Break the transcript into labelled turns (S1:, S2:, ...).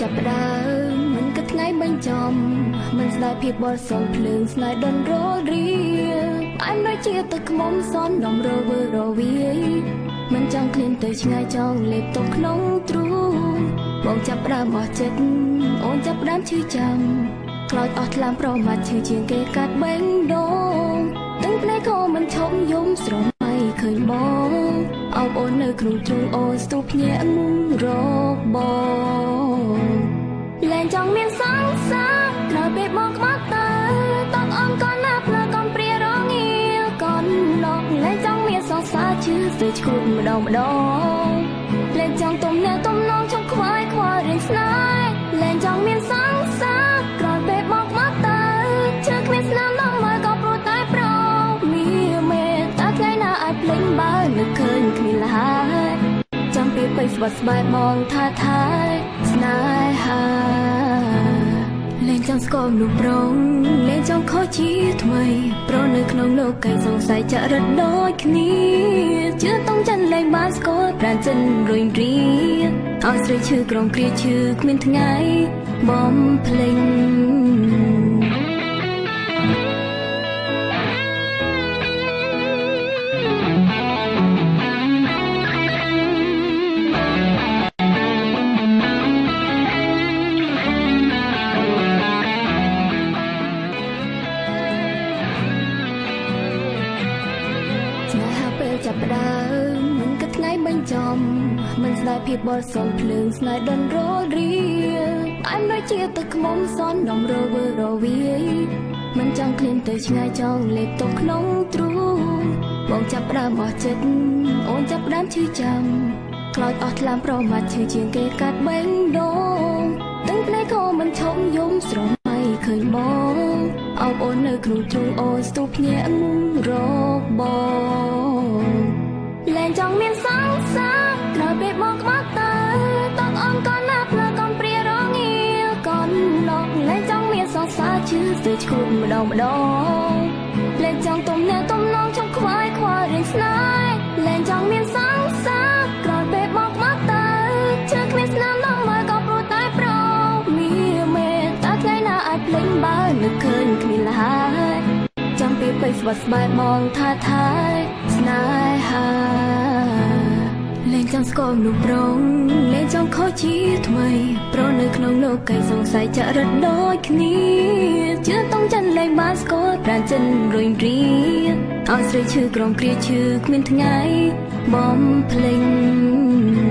S1: ចាប់ផ្ដើមមិនគិតថ្ងៃបាញ់ចំមិនស្ដាយភាពបរិសុទ្ធភ្លើងស្នេហ៍ដុនរលរីអញដូចជាទឹកខ្មុំសន់ដំរវើរវាយមិនចង់ឃ្លានទៅឆ្ងាយចង់លេបទៅក្នុងទ្រូងបងចាប់ផ្ដើមអស់ចិត្តអូនចាប់ផ្ដើមឈឺចាំខ្លោចអស់ថ្លើមប្រមាថឈឺជាងគេកាត់បេងដូងទាំងភ្នែកក៏មិនឈប់យំស្រមៃឃើញបងអោបអូននៅក្នុងទ្រូងអូនស្ទុះភ្ញាក់រកបងលែងចង់មានសង្សារក្រោយពេលបងក្បត់ទៅតបអូនក៏ណាប់លើកូនព្រារងាកូនដកលែងចង់មានសង្សារជឿស្ទើរឈួតម្ដងលែងចង់ទំនាក់ទំនងចង់ខ្វាយខ្វល់រឿងស្នេហ៍លែងចង់មានសង្សារក្រោយពេលបងក្បត់ទៅជឿគ្មានស្នាមដល់មកក៏ព្រោះតែប្រមានមេតែថ្ងៃណាអាចភ្លេចបើនឹកឃើញគ្មានលហើយចាំពីបីស្បត់ស្បែកមងថាថែស្នេហាលែងចង់ស្គាល់មនុស្សប្រុងលែងចង់ខុសជាថ្មីប្រនៅក្នុងលោកកៃសង្ស័យចរិតដូចគ្នាជឿต้องចិនលែងបានស្គាល់ប្រានចិនរុញរីឲ្យស្រីឈឺក្រំគ្រាឈឺគ្មានថ្ងៃបំភ្លេងចាប់ផ្ដើមមិនគិតថ្ងៃបាញ់ចំមិនស្ដាយភាពបរិសុទ្ធភ្លើងស្នេហ៍ដុនរលរីអញដូចជាទឹកខ្មុំសន់ដំរវើរវាយមិនចង់ឃ្លានទៅឆ្ងាយចង់លេបទៅក្នុងទ្រូងបងចាប់ផ្ដើមអស់ចិត្តអូនចាប់ផ្ដើមឈឺចាំខ្លោចអស់ថ្លើមប្រមាថឈឺជាងគេកាត់បេងដូងទាំងភ្នែកក៏មិនឈប់យំស្រមៃឃើញបងអោបអូននៅក្នុងទ្រូងអូនស្ទុះភ្ញាក់រកបងលែងចង់មានសង្សារក្រោយពេលបងក្បត់ទៅតបអូនក៏ណាប់លើកូនព្រារងាកូនដកលែងចង់មានសង្សារជឿស្ទើរឈួតម្ដងលែងចង់ទំនាក់ទំនងចង់ខ្វាយខ្វល់រឿងស្នេហ៍លែងចង់មានសង្សារក្រោយពេលបងក្បត់ទៅជឿគ្មានស្នាមដល់មកក៏ព្រោះតែប្រមានមេតែថ្ងៃណាអាចភ្លេចបើនឹកឃើញគ្មានលហើយចាំពីបីស្បត់ស្បែកមងថាថែស្នេហាលែងចង់ស្គាល់មនុស្សប្រុងលែងចង់ខុសជាថ្មីប្រនៅក្នុងលោកកៃសង្ស័យចរិតដូចគ្នាជឿต้องចិនលែងបានស្គាល់ប្រានចិនរុញរីឲ្យស្រីឈឺក្រំគ្រាឈឺគ្មានថ្ងៃបំភ្លេង